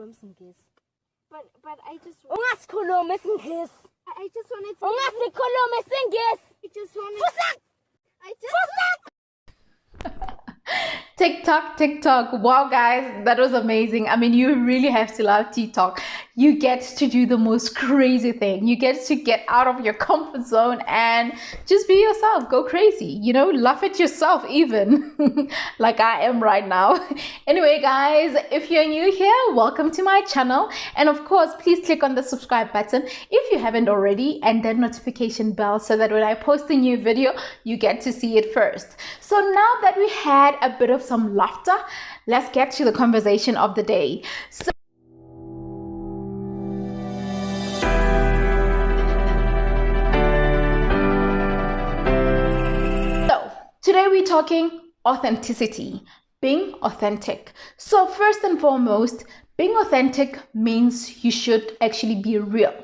ungasakhuluma isingisi. But I just Ungasikhuluma isingisi. I just wanted to Ungasikhuluma isingisi. I just TikTok. Wow, guys, that was amazing. I mean, you really have to love TikTok. You get to do the most crazy thing. You get to get out of your comfort zone and just be yourself. Go crazy. You know, laugh at yourself even like I am right now. Anyway, guys, if you're new here, welcome to my channel. And of course, please click on the subscribe button if you haven't already, and that notification bell so that when I post a new video, you get to see it first. So now that we had a bit of some laughter, let's get to the conversation of the day. So today we're talking authenticity, being authentic. So first and foremost, being authentic means you should actually be real.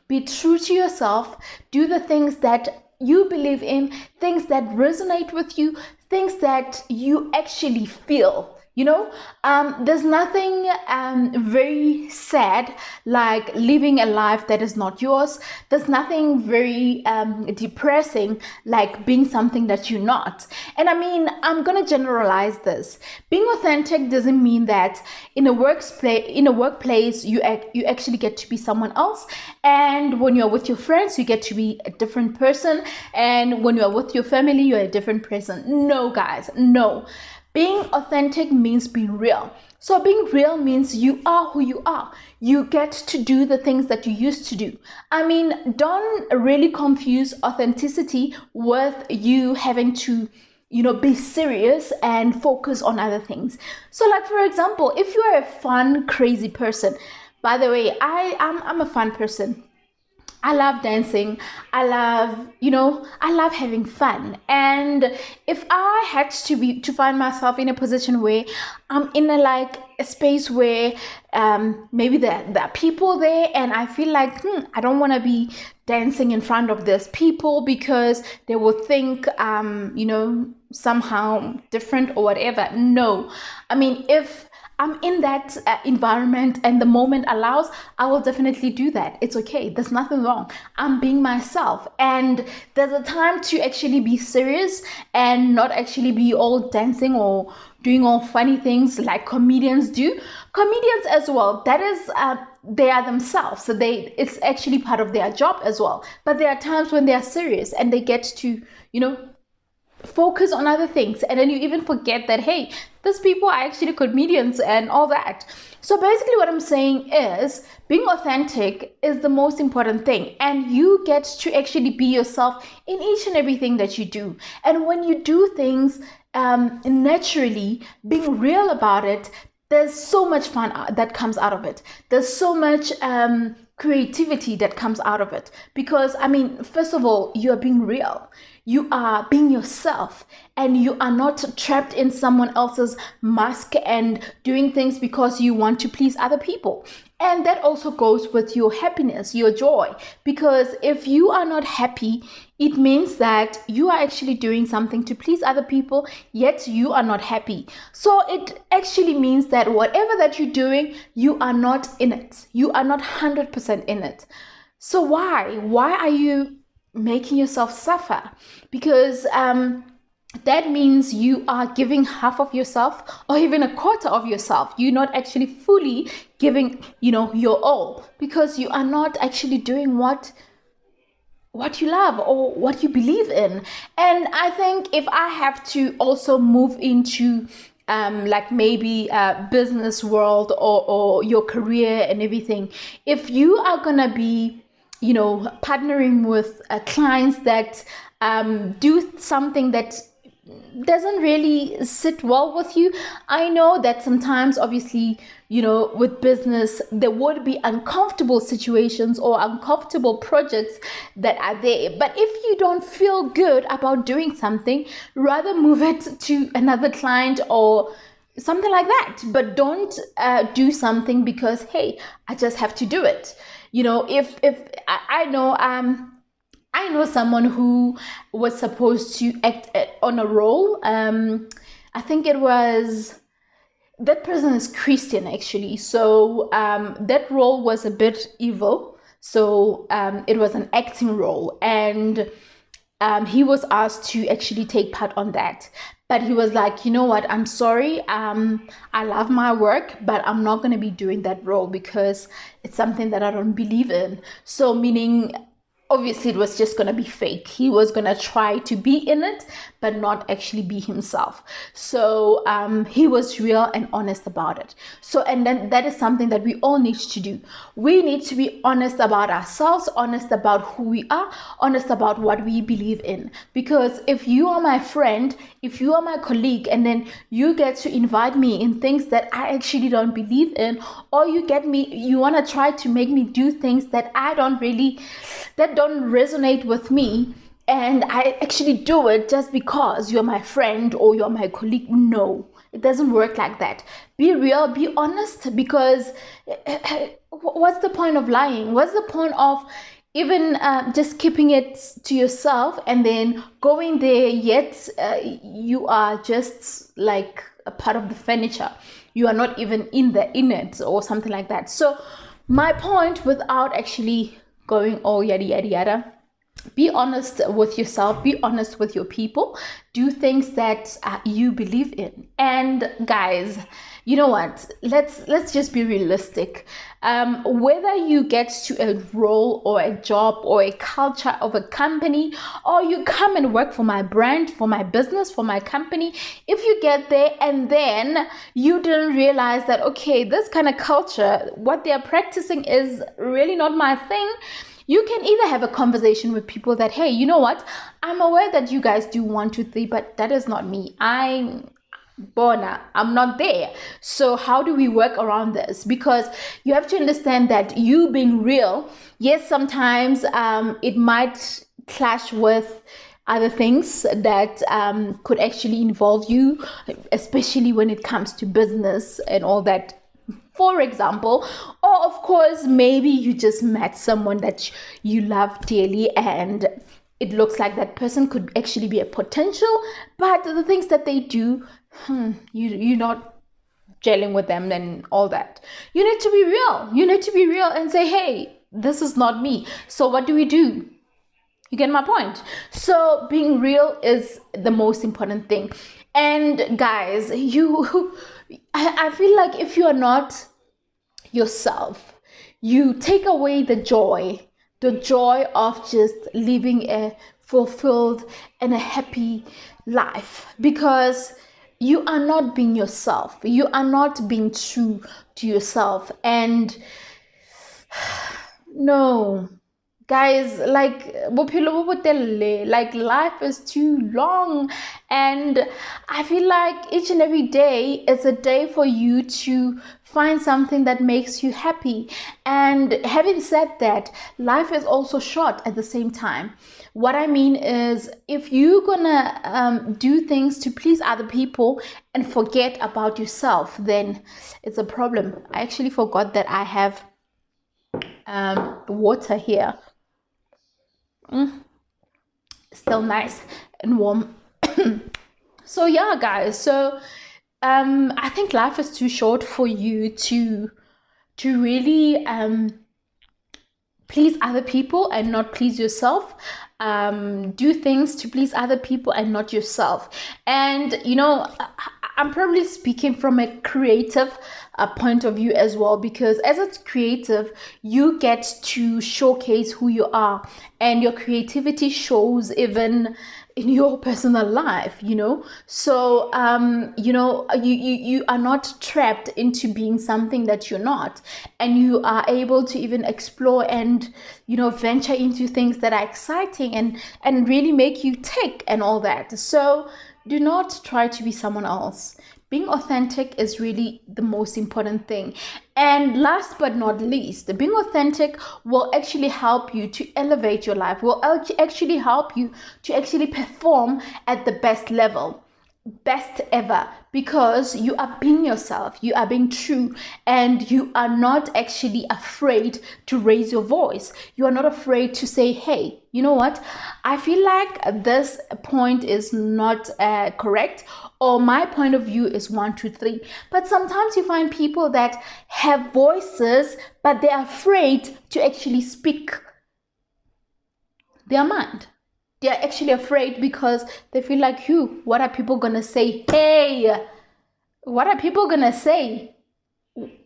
Be true to yourself. Do the things that you believe in, things that resonate with you, things that you actually feel. You know, there's nothing very sad like living a life that is not yours. There's nothing very depressing like being something that you're not. And I mean, I'm gonna generalize this. Being authentic doesn't mean that in a workplace you actually get to be someone else, and when you're with your friends you get to be a different person, and when you're with your family you're a different person. No, guys, no. Being authentic means being real. So being real means you are who you are. You get to do the things that you used to do. I mean, don't really confuse authenticity with you having to, you know, be serious and focus on other things. So like, for example, if you are a fun, crazy person, by the way, I'm a fun person. I love dancing. I love having fun. And if I had to find myself in a position where I'm in a space where maybe there are people there, and I feel like I don't want to be dancing in front of these people because they will think somehow different or whatever. No, I mean, if I'm in that environment and the moment allows, I will definitely do that. It's okay. There's nothing wrong. I'm being myself. And there's a time to actually be serious and not actually be all dancing or doing all funny things like comedians do. Comedians as well, that is, they are themselves. So it's actually part of their job as well. But there are times when they are serious and they get to, focus on other things, and then you even forget that, hey, these people are actually comedians and all that. So basically what I'm saying is being authentic is the most important thing, and you get to actually be yourself in each and everything that you do. And when you do things naturally, being real about it, there's so much fun that comes out of it. There's so much creativity that comes out of it, because I mean, first of all, you are being real. You are being yourself, and you are not trapped in someone else's mask and doing things because you want to please other people. And that also goes with your happiness, your joy, because if you are not happy, it means that you are actually doing something to please other people, yet you are not happy. So it actually means that whatever that you're doing, you are not in it. You are not 100% in it. So why are you making yourself suffer? Because that means you are giving half of yourself or even a quarter of yourself. You're not actually fully giving, your all, because you are not actually doing what you love or what you believe in. And I think if I have to also move into like maybe business world or your career and everything, if you are gonna be partnering with clients that do something that doesn't really sit well with you. I know that sometimes, obviously, with business, there would be uncomfortable situations or uncomfortable projects that are there. But if you don't feel good about doing something, rather move it to another client or something like that. But don't do something because, hey, I just have to do it. If I know someone who was supposed to act on a role. I think it was that person is Christian actually. So that role was a bit evil. So it was an acting role, and he was asked to actually take part on that. But he was like, you know what, I'm sorry, I love my work, but I'm not going to be doing that role because it's something that I don't believe in. So meaning, obviously it was just going to be fake. He was going to try to be in it, but not actually be himself. So he was real and honest about it. So, and then that is something that we all need to do. We need to be honest about ourselves, honest about who we are, honest about what we believe in. Because if you are my friend, if you are my colleague, and then you get to invite me in things that I actually don't believe in, or you want to try to make me do things that that don't resonate with me, and I actually do it just because you're my friend or you're my colleague. No, it doesn't work like that. Be real, be honest, because what's the point of lying? What's the point of even just keeping it to yourself and then going there, yet you are just like a part of the furniture. You are not even in it or something like that. So my point, without actually going all yada yada yada, be honest with yourself, be honest with your people, do things that you believe in. And guys, you know what, let's just be realistic. Whether you get to a role or a job or a culture of a company, or you come and work for my brand, for my business, for my company, if you get there and then you didn't realize that, okay, this kind of culture, what they're practicing is really not my thing, you can either have a conversation with people that, hey, you know what, I'm aware that you guys do 1, 2, 3, but that is not me. I'm not there. So how do we work around this? Because you have to understand that you being real, yes, sometimes it might clash with other things that could actually involve you, especially when it comes to business and all that. For example, or of course, maybe you just met someone that you love dearly and it looks like that person could actually be a potential, but the things that they do, you're not gelling with them and all that. You need to be real. You need to be real and say, hey, this is not me. So what do we do? You get my point? So being real is the most important thing. And guys, I feel like if you are not yourself, you take away the joy of just living a fulfilled and a happy life, because you are not being yourself. You are not being true to yourself. And no, guys, like life is too long, and I feel like each and every day is a day for you to find something that makes you happy. And having said that, life is also short at the same time. What I mean is, if you're gonna do things to please other people and forget about yourself, then it's a problem. I actually forgot that I have water here. Still nice and warm. So yeah, guys, so I think life is too short for you to really please other people and not please yourself. Do things to please other people and not yourself. And you know, I'm probably speaking from a creative point of view as well, because as a creative, you get to showcase who you are, and your creativity shows even in your personal life, you know. So you know, you are not trapped into being something that you're not, and you are able to even explore and, you know, venture into things that are exciting and really make you tick and all that. So do not try to be someone else. Being authentic is really the most important thing. And last but not least, being authentic will actually help you to elevate your life, will actually help you to actually perform at the best level. best ever, because you are being yourself, you are being true, and you are not actually afraid to raise your voice. You are not afraid to say, hey, you know what, I feel like this point is not correct, or my point of view is 1, 2, 3. But sometimes you find people that have voices, but they're afraid to actually speak their mind. They're actually afraid because they feel like, what are people gonna say? Hey, what are people gonna say?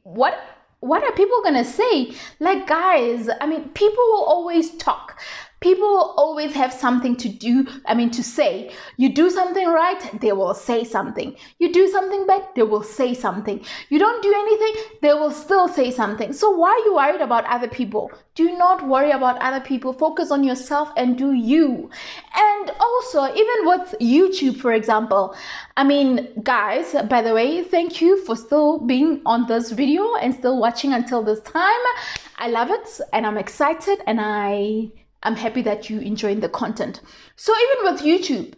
What are people gonna say? Like, guys, I mean, people will always talk. People will always have something to do, to say. You do something right, they will say something. You do something bad, they will say something. You don't do anything, they will still say something. So why are you worried about other people? Do not worry about other people. Focus on yourself and do you. And also, even with YouTube, for example, guys, by the way, thank you for still being on this video and still watching until this time. I love it, and I'm excited, and I'm happy that you enjoying the content. So even with YouTube,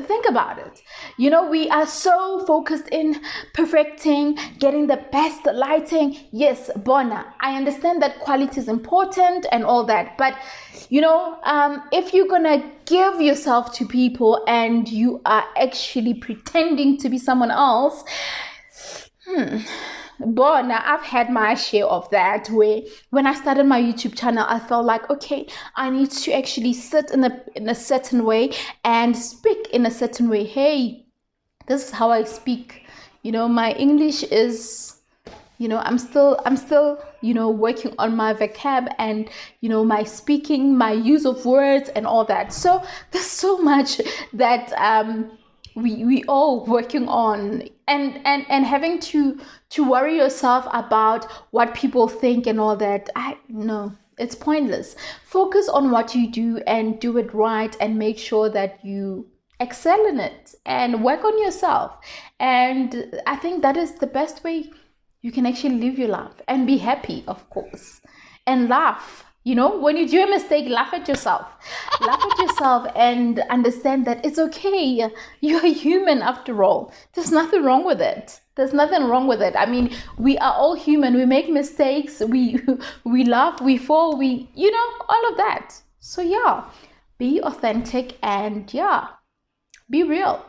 think about it. We are so focused in perfecting, getting the best lighting. Yes, Bona, I understand that quality is important and all that. But, if you're going to give yourself to people and you are actually pretending to be someone else, But now I've had my share of that, where when I started my YouTube channel, I felt like, okay, I need to actually sit in a certain way and speak in a certain way. Hey, this is how I speak. My English is, I'm still, working on my vocab and, my speaking, my use of words and all that. So there's so much that we all working on, and having to worry yourself about what people think and all that. It's pointless. Focus on what you do and do it right, and make sure that you excel in it and work on yourself. And I think that is the best way you can actually live your life and be happy, of course, and laugh. When you do a mistake, laugh at yourself. Laugh at yourself and understand that it's okay. You're human after all. There's nothing wrong with it. There's nothing wrong with it. We are all human. We make mistakes. We laugh, we fall, all of that. So yeah, be authentic and be real.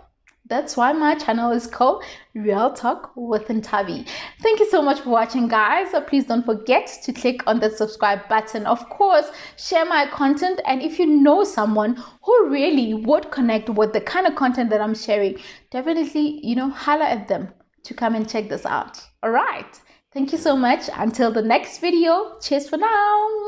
That's why my channel is called Real Talk with Ntavi. Thank you so much for watching, guys. So please don't forget to click on the subscribe button. Of course, share my content. And if you know someone who really would connect with the kind of content that I'm sharing, definitely, holler at them to come and check this out. All right. Thank you so much. Until the next video. Cheers for now.